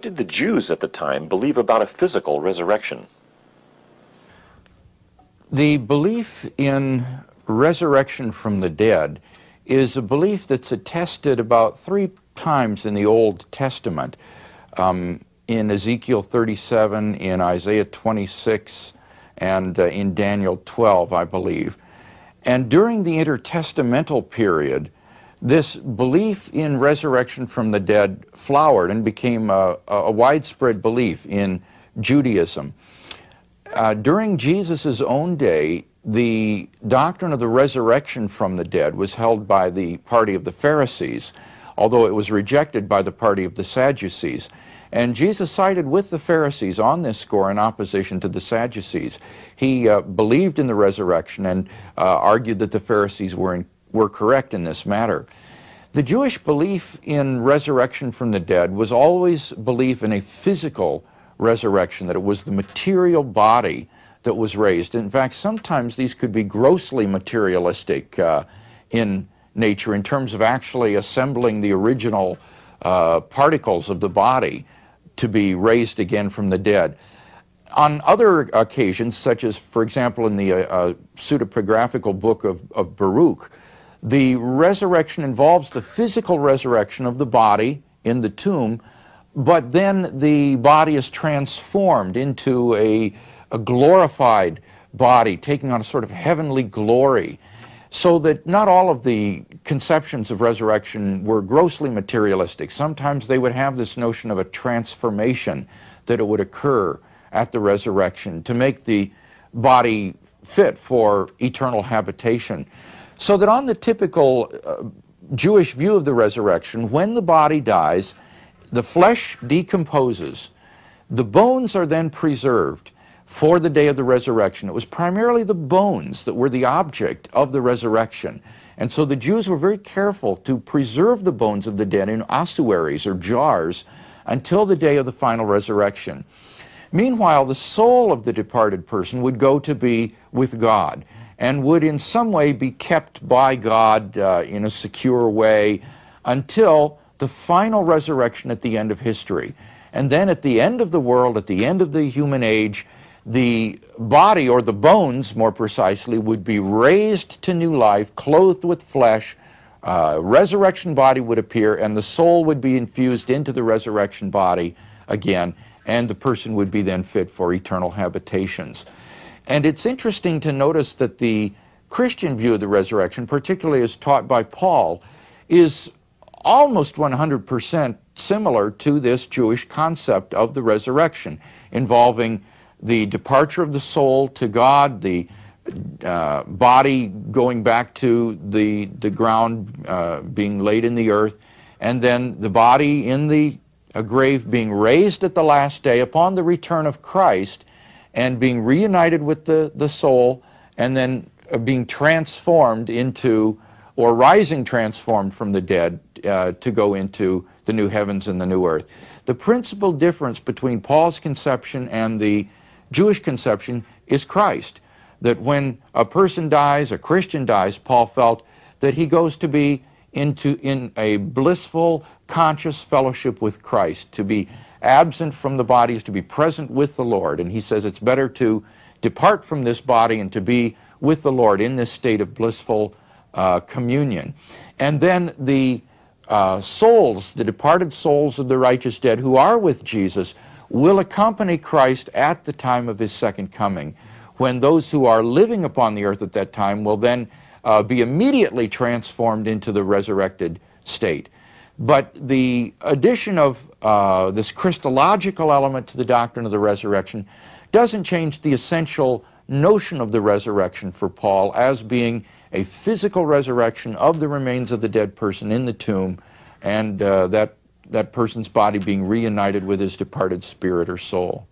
did the Jews at the time believe about a physical resurrection? The belief in resurrection from the dead is a belief that's attested about 3 times in the Old Testament, in Ezekiel 37, in Isaiah 26, and in Daniel 12, I believe. And during the intertestamental period, this belief in resurrection from the dead flowered and became a widespread belief in Judaism. During Jesus' own day, the doctrine of the resurrection from the dead was held by the party of the Pharisees, although it was rejected by the party of the Sadducees. And Jesus sided with the Pharisees on this score in opposition to the Sadducees. He believed in the resurrection and argued that the Pharisees were correct in this matter. The Jewish belief in resurrection from the dead was always belief in a physical resurrection, that it was the material body that was raised. In fact, sometimes these could be grossly materialistic in nature, in terms of actually assembling the original particles of the body to be raised again from the dead. On other occasions, such as, for example, in the pseudepigraphical book of Baruch, the resurrection involves the physical resurrection of the body in the tomb, but then the body is transformed into a glorified body, taking on a sort of heavenly glory, so that not all of the conceptions of resurrection were grossly materialistic. Sometimes they would have this notion of a transformation that it would occur at the resurrection to make the body fit for eternal habitation. So that on the typical Jewish view of the resurrection, when the body dies, the flesh decomposes, the bones are then preserved for the day of the resurrection. It was primarily the bones that were the object of the resurrection. And so the Jews were very careful to preserve the bones of the dead in ossuaries or jars until the day of the final resurrection. Meanwhile, the soul of the departed person would go to be with God and would in some way be kept by God in a secure way until the final resurrection at the end of history. And then at the end of the world, at the end of the human age, the body, or the bones more precisely, would be raised to new life, clothed with flesh. Resurrection body would appear, and the soul would be infused into the resurrection body again, and the person would be then fit for eternal habitations. And it's interesting to notice that the Christian view of the resurrection, particularly as taught by Paul, is almost 100% similar to this Jewish concept of the resurrection, involving the departure of the soul to God, the body going back to the ground, being laid in the earth, and then the body in the grave being raised at the last day upon the return of Christ, and being reunited with the soul, and then being transformed into, or rising transformed from the dead to go into the new heavens and the new earth. The principal difference between Paul's conception and the Jewish conception is Christ. That when a person dies, a Christian dies, Paul felt that he goes to be in a blissful, conscious fellowship with Christ. To be absent from the body is to be present with the Lord. And he says it's better to depart from this body and to be with the Lord in this state of blissful communion. And then the souls, the departed souls of the righteous dead who are with Jesus, will accompany Christ at the time of his second coming, when those who are living upon the earth at that time will then be immediately transformed into the resurrected state. But the addition of this Christological element to the doctrine of the resurrection doesn't change the essential notion of the resurrection for Paul as being a physical resurrection of the remains of the dead person in the tomb, and that person's body being reunited with his departed spirit or soul.